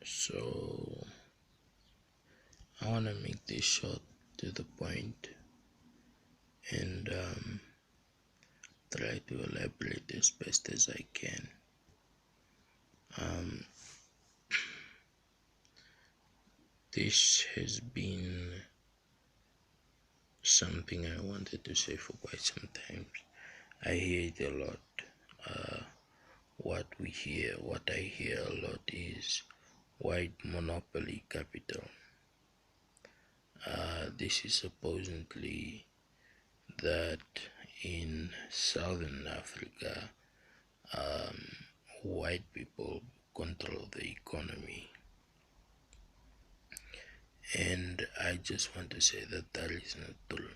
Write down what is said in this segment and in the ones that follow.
So I want to make this short to the point and try to elaborate as best as I can. Um, this has been something I wanted to say for quite some time. I hear it a lot. Uh, what I hear a lot is white monopoly capital. This is supposedly that in southern Africa, white people control the economy. And I just want to say that that is not true.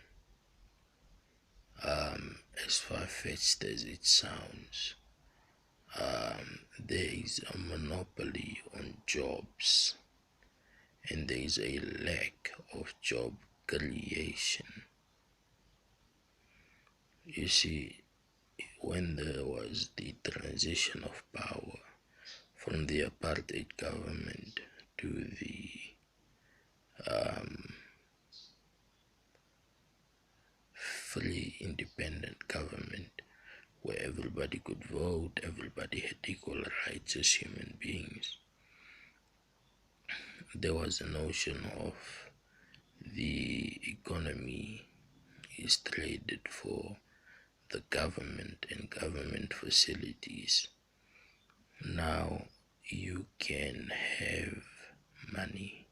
As far-fetched as it sounds, there is a monopoly on jobs and there is a lack of job creation. You see, when there was the transition of power from the apartheid government to the free independent government where everybody could vote, everybody had equal rights as human beings, there was a notion of the economy is traded for the government and government facilities. Now you can have money,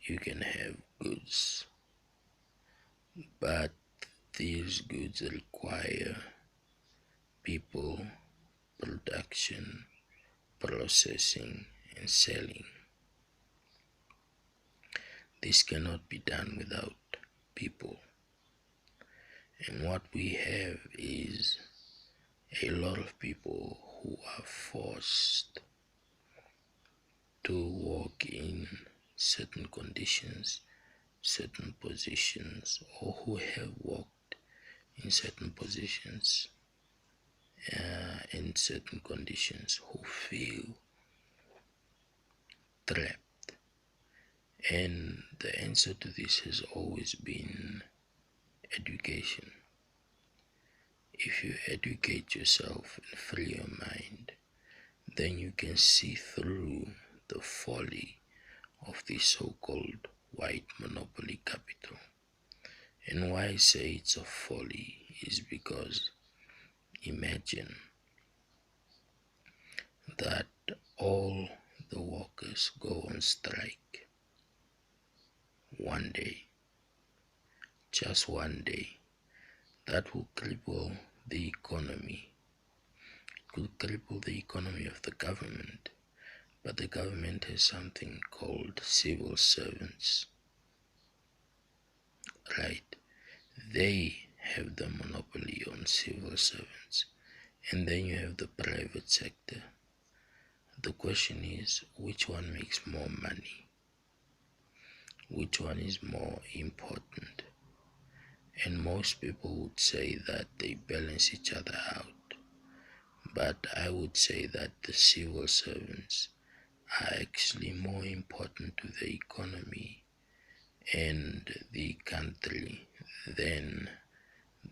you can have goods, but these goods require people, production, processing, and selling. This cannot be done without people. And what we have is a lot of people who are forced to work in certain conditions, certain positions, or who have worked in certain positions in certain conditions who feel trapped. And the answer to this has always been education. If you educate yourself and free your mind, then you can see through the folly of the so-called white monopoly capital. And why I say it's a folly is because imagine that all the workers go on strike one day, just one day. That will cripple the economy. It could cripple the economy of the government, but the government has something called civil servants, right? They have the monopoly on civil servants, and then you have the private sector. The question is, which one makes more money? Which one is more important? And most people would say that they balance each other out. But I would say that the civil servants are actually more important to the economy and the country than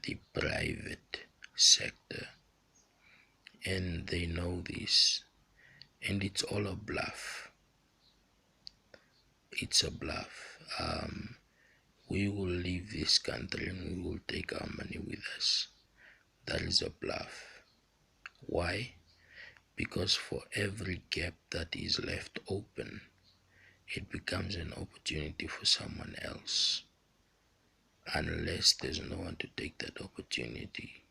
the private sector. And they know this. And it's all a bluff. It's a bluff. We will leave this country and we will take our money with us. That is a bluff. Why? Because for every gap that is left open, it becomes an opportunity for someone else, unless there's no one to take that opportunity.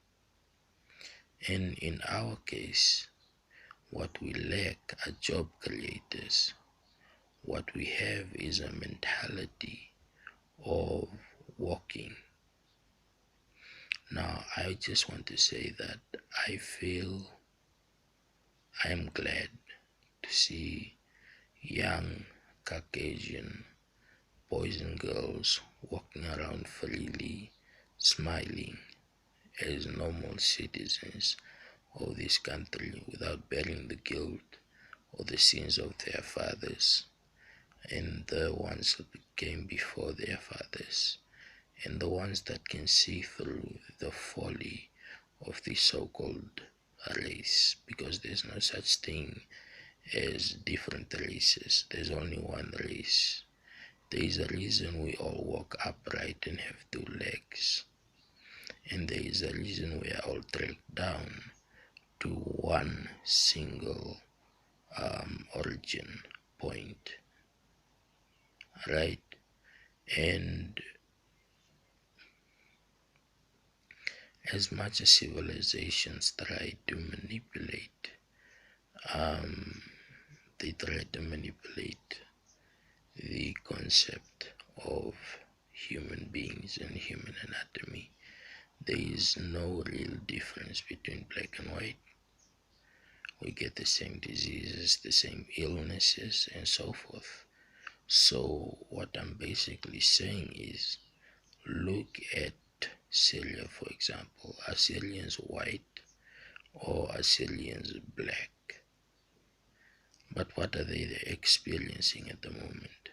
And in our case, what we lack are job creators. What we have is a mentality of walking. Now, I just want to say that I'm glad to see young Caucasian boys and girls walking around freely, smiling as normal citizens of this country without bearing the guilt or the sins of their fathers, and the ones that came before their fathers, and the ones that can see through the folly of the so-called race, because there's no such thing as different races. There's only one race. There is a reason we all walk upright and have two legs, and there is a reason we are all tracked down to one single origin point, right? And as much as civilizations try to manipulate, they try to manipulate the concept of human beings and human anatomy. There is no real difference between black and white. We get the same diseases, the same illnesses, and so forth. So, what I'm basically saying is, look at Syria, for example. Are Syrians white or are Syrians black? But what are they experiencing at the moment?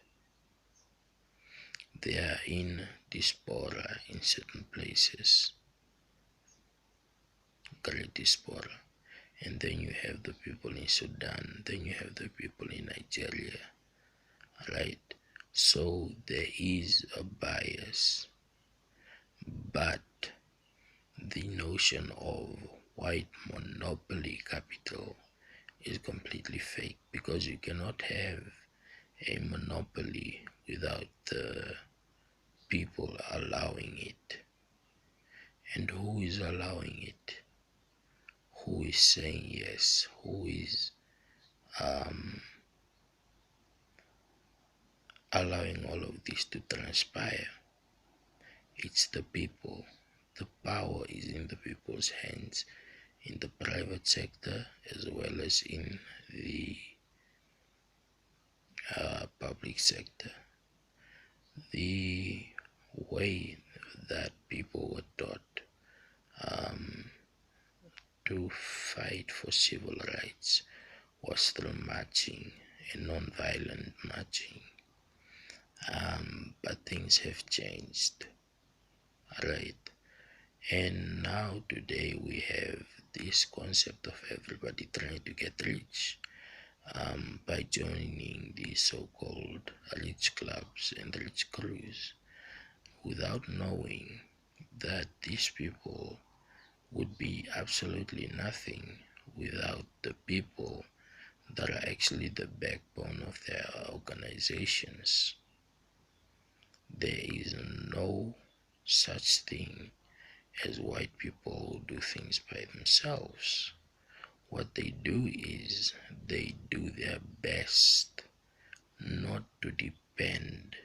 They are in diaspora in certain places, great diaspora. And then you have the people in Sudan, then you have the people in Nigeria, right? So there is a bias, but the notion of white monopoly capital is completely fake, because you cannot have a monopoly without the people allowing it. And who is allowing it? Who is saying yes? Who is allowing all of this to transpire? It's the people. The power is in the people's hands, in the private sector as well as in the public sector. The way that people were taught to fight for civil rights was through marching and non-violent marching. But things have changed, right? And now today we have this concept of everybody trying to get rich by joining the so-called rich clubs and rich crews, without knowing that these people would be absolutely nothing without the people that are actually the backbone of their organizations. There is no such thing as white people who do things by themselves. What they do is they do their best not to depend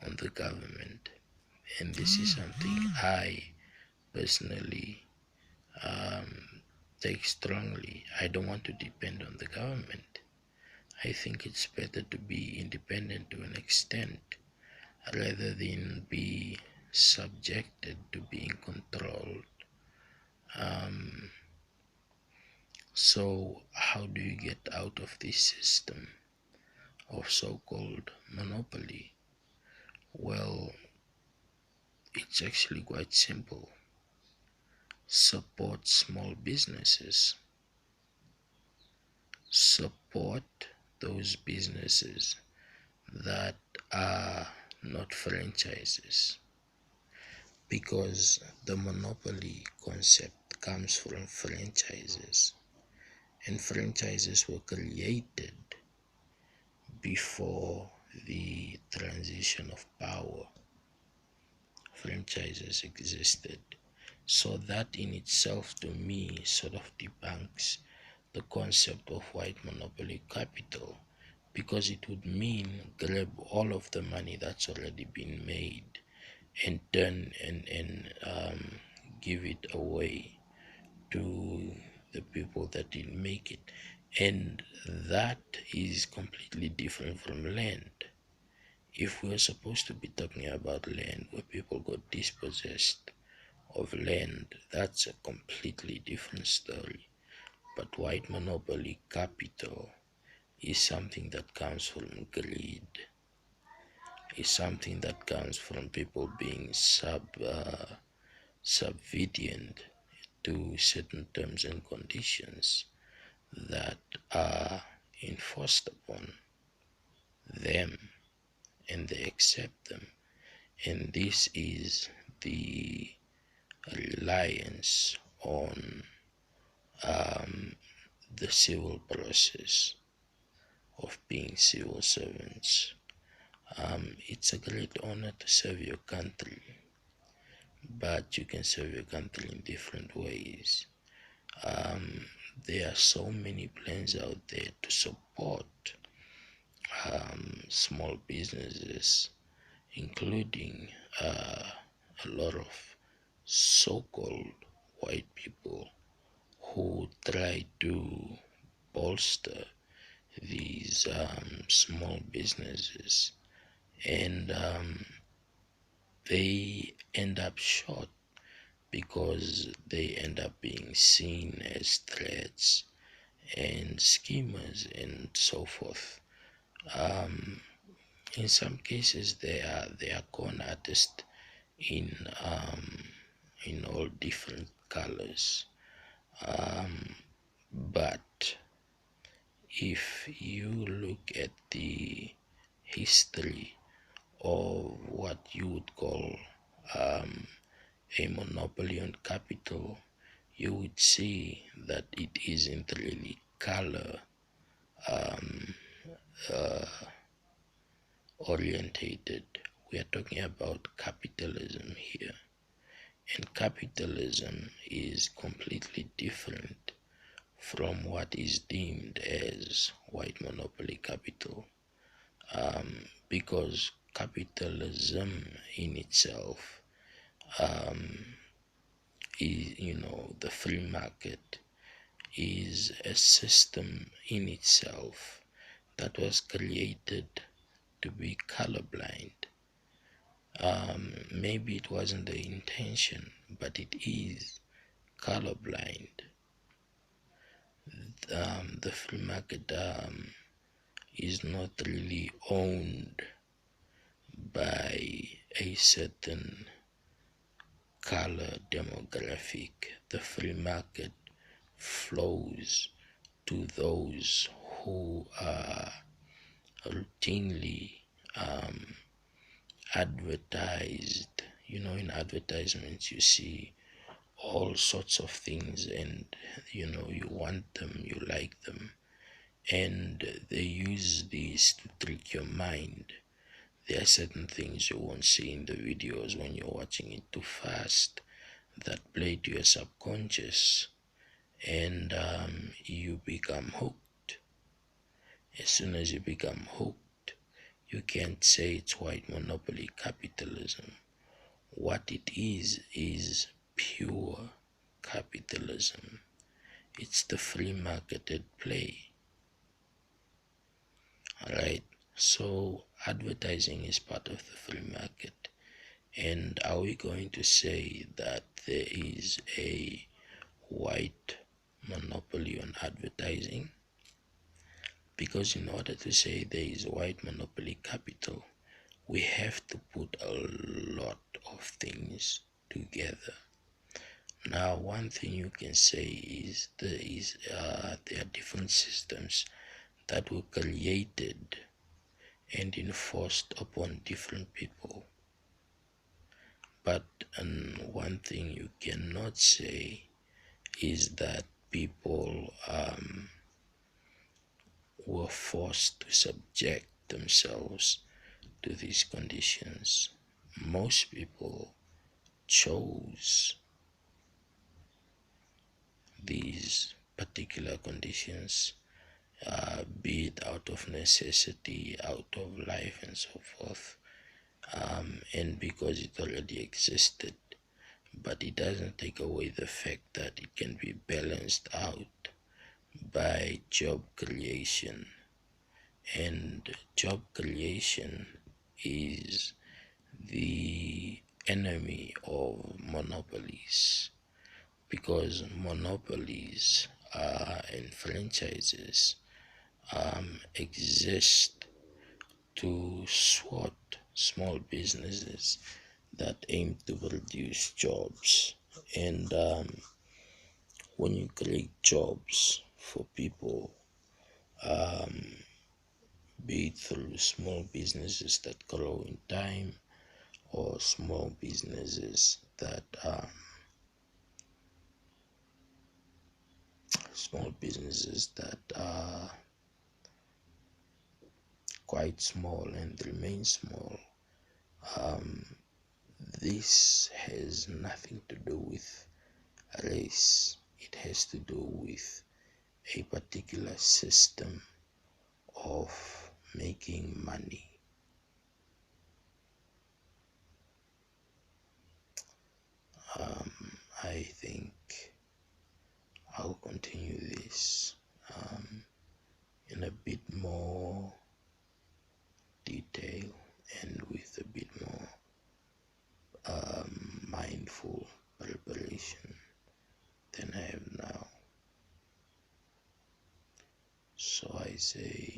on the government. And this is something I personally take strongly. I don't want to depend on the government. I think it's better to be independent to an extent rather than be subjected to being controlled. So how do you get out of this system of so-called monopoly? Well, it's actually quite simple. Support small businesses. Support those businesses that are not franchises, because the monopoly concept comes from franchises, and franchises were created before the transition of power. Franchises existed. So that in itself, to me, sort of debunks the concept of white monopoly capital, because it would mean grab all of the money that's already been made and turn and give it away to the people that didn't make it. And that is completely different from land. If we're supposed to be talking about land where people got dispossessed of land, that's a completely different story. But white monopoly capital is something that comes from greed, is something that comes from people being subservient to certain terms and conditions that are enforced upon them, and they accept them. And this is the reliance on the civil process of being civil servants. It's a great honor to serve your country, but you can serve your country in different ways. Um, there are so many plans out there to support small businesses, including a lot of so-called white people who try to bolster these small businesses, and they end up short because they end up being seen as threats and schemers and so forth. In some cases, they are con artists in in all different colors. But if you look at the history of what you would call a monopoly on capital, you would see that it isn't really color orientated. We are talking about capitalism here, and capitalism is completely different from what is deemed as white monopoly capital, because capitalism in itself is, the free market is a system in itself that was created to be colorblind. Maybe it wasn't the intention, but it is colorblind. The free market is not really owned by a certain color demographic. The free market flows to those who are routinely advertised. In advertisements, you see all sorts of things, and you want them, you like them, and they use these to trick your mind. There are certain things you won't see in the videos when you're watching it too fast that play to your subconscious, and you become hooked. As soon as you become hooked, you can't say it's white monopoly capitalism. What it is pure capitalism. It's the free market at play. Alright, so advertising is part of the free market. And are we going to say that there is a white monopoly on advertising? Because in order to say there is white monopoly capital, we have to put a lot of things together. Now, one thing you can say is there are different systems that were created and enforced upon different people. But one thing you cannot say is that people were forced to subject themselves to these conditions. Most people chose these particular conditions, be it out of necessity, out of life, and so forth, and because it already existed. But it doesn't take away the fact that it can be balanced out by job creation. And job creation is the enemy of monopolies, because monopolies and franchises exist to swat small businesses that aim to produce jobs. And when you create jobs for people, be it through small businesses that grow in time or small businesses that are quite small and remain small. This has nothing to do with race. It has to do with a particular system of making money. I think I'll continue this in a bit more detail and with a bit more mindful preparation than I have now. So I say